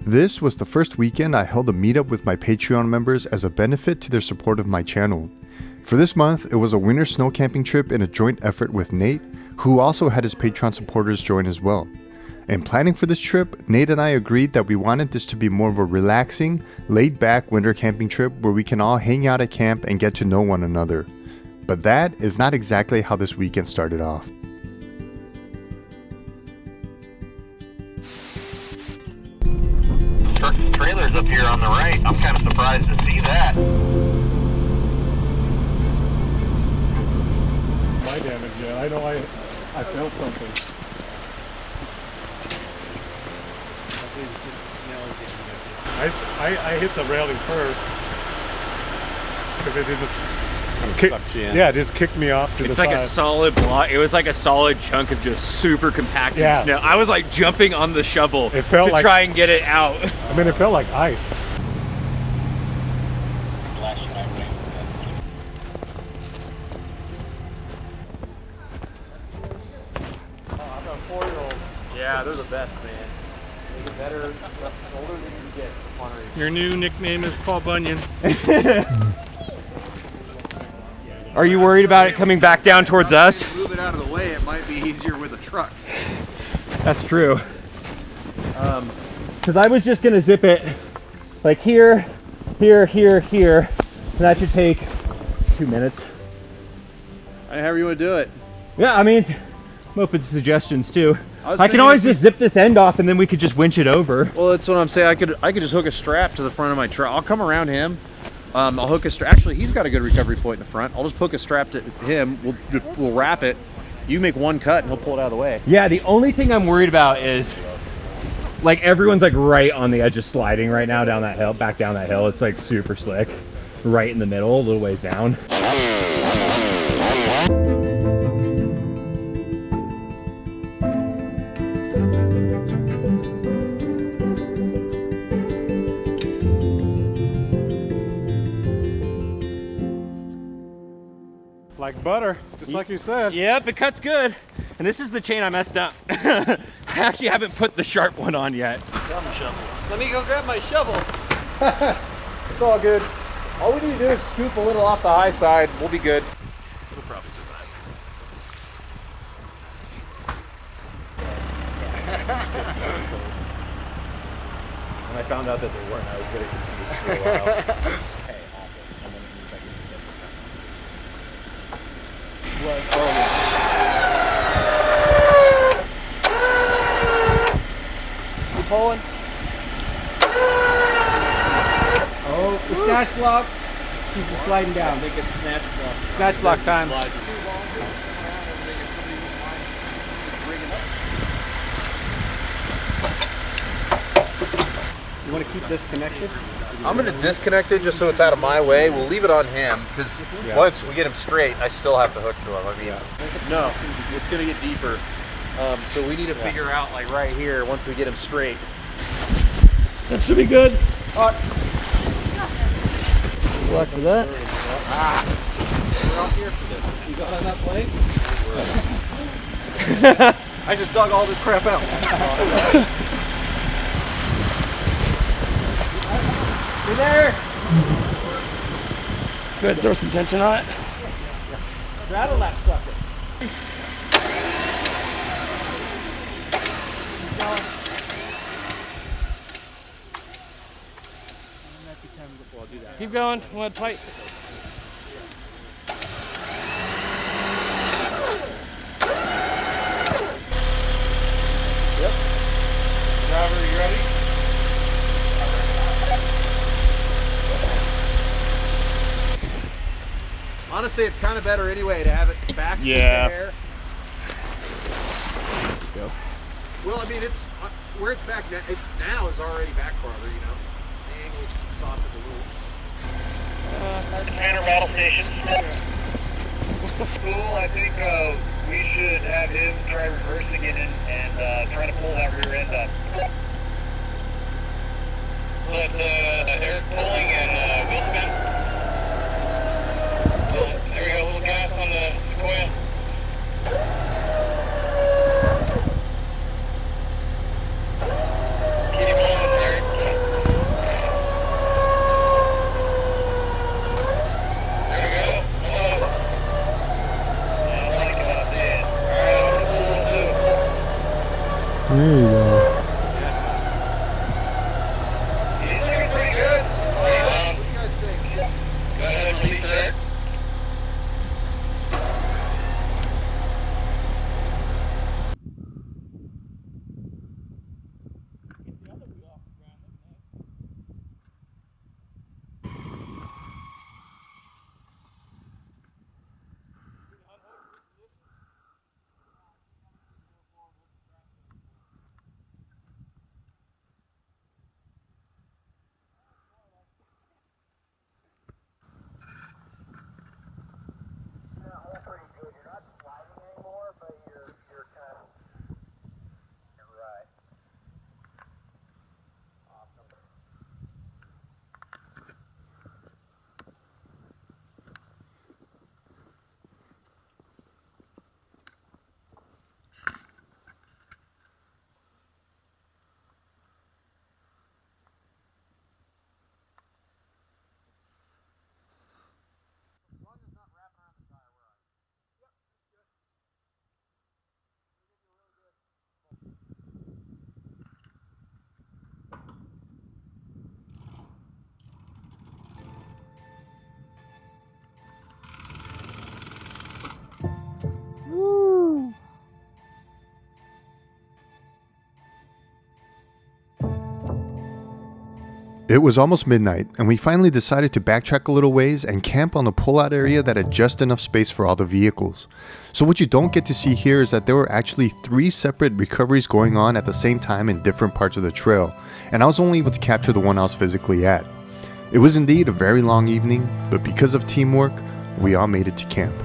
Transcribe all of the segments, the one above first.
This was the first weekend I held a meetup with my Patreon members as a benefit to their support of my channel. For this month, it was a winter snow camping trip in a joint effort with Nate, who also had his Patreon supporters join as well. In planning for this trip, Nate and I agreed that we wanted this to be more of a relaxing, laid-back winter camping trip where we can all hang out at camp and get to know one another. But that is not exactly how this weekend started off. Trailers up here on the right. I'm kind of surprised to see that. My damage, yeah. I know I felt something. I hit the railing first because it just sucked you in. Yeah, it just kicked me off to the side. It's like a solid block. It was like a solid chunk of just super compacted snow. I was like jumping on the shovel to try and get it out. I mean, it felt like ice. I've got a 4-year-old. Yeah, they're the best, man. They get better the older than you get. Your new nickname is Paul Bunyan. Are you worried about it coming back down towards us? Move it out of the way. It might be easier with a truck. That's true. Because I was just gonna zip it like here, here, here, here, and that should take 2 minutes. However you want to do it. Yeah, I mean, I'm open to suggestions too. I can thinking always just zip this end off and then we could just winch it over. Well, that's what I'm saying. I could just hook a strap to the front of my truck. I'll come around him. I'll hook a strap. Actually, he's got a good recovery point in the front. I'll just hook a strap to him. We'll wrap it. You make one cut and he'll pull it out of the way. Yeah, the only thing I'm worried about is like everyone's like right on the edge of sliding right now down that hill, back down that hill. It's like super slick, right in the middle, a little ways down. Like butter, just like you said. Yep, it cuts good. And this is the chain I messed up. I actually haven't put the sharp one on yet. Grab my shovel. Let me go grab my shovel. It's all good. All we need to do is scoop a little off the high side. We'll be good. We'll probably survive. When I found out that they weren't, I was really confused for a while. You pulling? Oh, the snatch block. Keep it sliding down. I think it's snatch block. Snatch block time. You want to keep this connected? I'm going to disconnect it just so it's out of my way. We'll leave it on him because once we get him straight, I still have to hook to him. I mean, no, it's going to get deeper. So we need to figure out like right here once we get him straight. That should be good. Select for that. We're out here for this. You got on that plane? I just dug all this crap out. You there? Good, throw some tension on it. Rattle that sucker. Keep going, I want to tight. Yep. Driver, you ready? Honestly, it's kind of better anyway to have it back in the air. Go. Well, I mean, it's where it's back now. It's now is already back farther, you know. The angle's softened a little. Commander battle station. Cool. I think we should have him try reversing it and try to pull that rear end up. Let Eric pulling and wheel spin. There we go, a little gas on the Sequoia. Keep pulling, Eric. There you go. He's looking pretty good. What do you guys think? Go ahead and release it. It was almost midnight, and we finally decided to backtrack a little ways and camp on the pullout area that had just enough space for all the vehicles. So what you don't get to see here is that there were actually 3 separate recoveries going on at the same time in different parts of the trail, and I was only able to capture the one I was physically at. It was indeed a very long evening, but because of teamwork, we all made it to camp.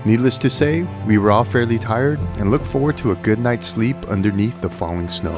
Needless to say, we were all fairly tired and look forward to a good night's sleep underneath the falling snow.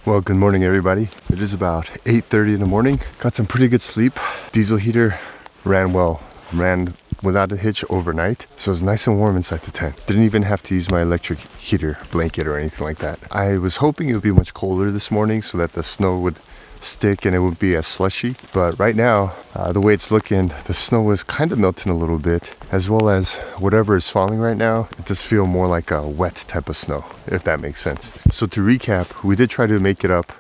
Well, good morning everybody. It is about 8:30 in the morning. Got some pretty good sleep. Diesel heater ran well. Ran without a hitch overnight. So it was nice and warm inside the tent. Didn't even have to use my electric heater blanket or anything like that. I was hoping it would be much colder this morning so that the snow would stick and it would be as slushy, but right now the way it's looking, the snow is kind of melting a little bit, as well as whatever is falling right now. It does feel more like a wet type of snow, if that makes sense. So to recap, we did try to make it up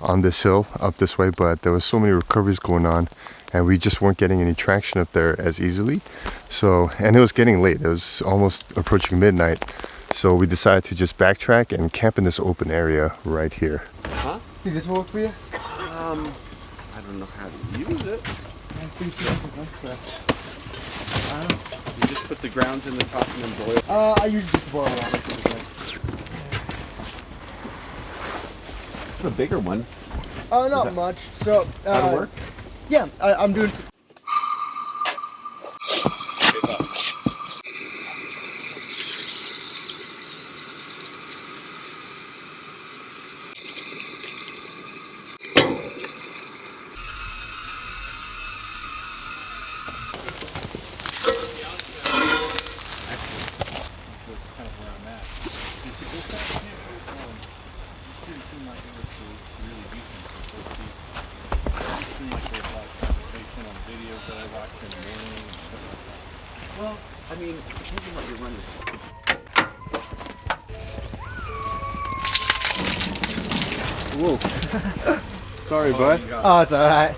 on this hill up this way, but there was so many recoveries going on and we just weren't getting any traction up there as easily. So, and it was getting late, it was almost approaching midnight, so we decided to just backtrack and camp in this open area right here. Huh? Did this work for you? I don't know how to use it. I think so. You just put the grounds in the top and then boil. I usually just boil water. It's a bigger one. Not much. So, That'll work? Yeah, I'm doing. Well, I mean, depending what you're running. Whoa. Sorry, bud. Oh, it's alright.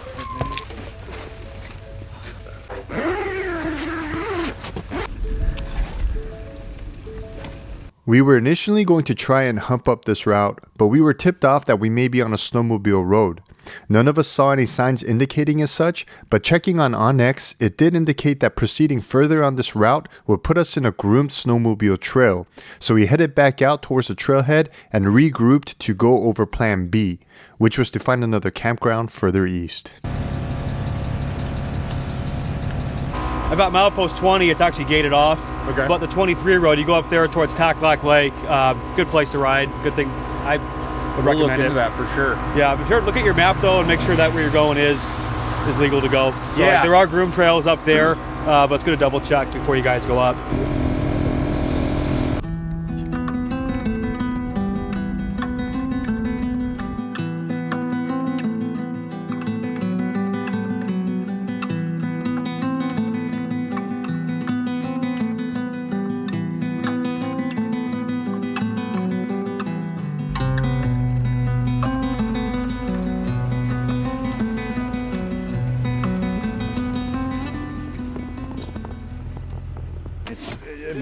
We were initially going to try and hump up this route, but we were tipped off that we may be on a snowmobile road. None of us saw any signs indicating as such, but checking on OnX, it did indicate that proceeding further on this route would put us in a groomed snowmobile trail. So we headed back out towards the trailhead and regrouped to go over Plan B, which was to find another campground further east. About milepost 20, it's actually gated off. Okay. But the 23 road, you go up there towards Taklak Lake. Good place to ride. Good thing. I would We'll look recommend into it. that for sure. Yeah, be sure to look at your map though and make sure that where you're going is legal to go. So Yeah. there are groom trails up there, but it's good to double check before you guys go up.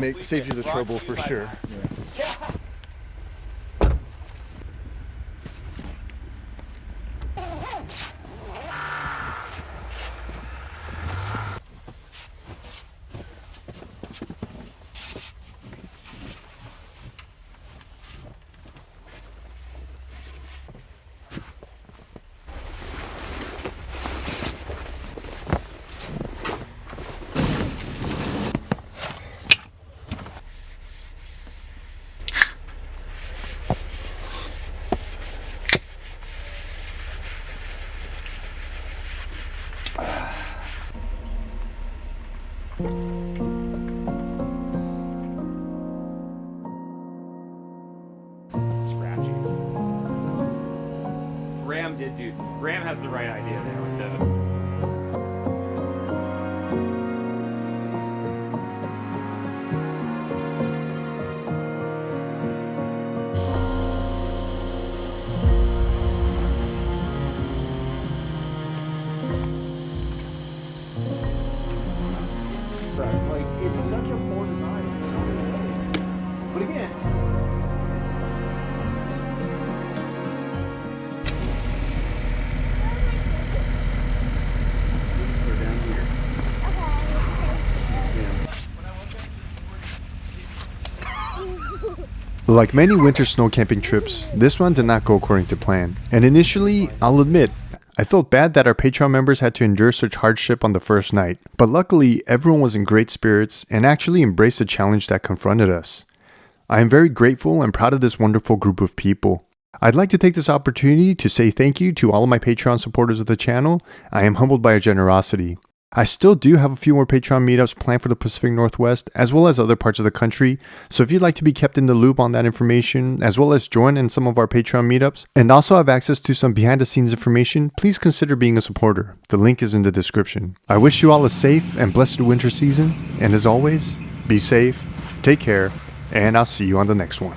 It saves you the trouble for sure. Scratchy. Ram has the right idea there with the. Like, it's such a poor design in so many ways. But again, they're down here. Like many winter snow camping trips, this one did not go according to plan. And initially, I'll admit, I felt bad that our Patreon members had to endure such hardship on the first night. But luckily, everyone was in great spirits and actually embraced the challenge that confronted us. I am very grateful and proud of this wonderful group of people. I'd like to take this opportunity to say thank you to all of my Patreon supporters of the channel. I am humbled by your generosity. I still do have a few more Patreon meetups planned for the Pacific Northwest, as well as other parts of the country, so if you'd like to be kept in the loop on that information, as well as join in some of our Patreon meetups, and also have access to some behind the scenes information, please consider being a supporter. The link is in the description. I wish you all a safe and blessed winter season, and as always, be safe, take care, and I'll see you on the next one.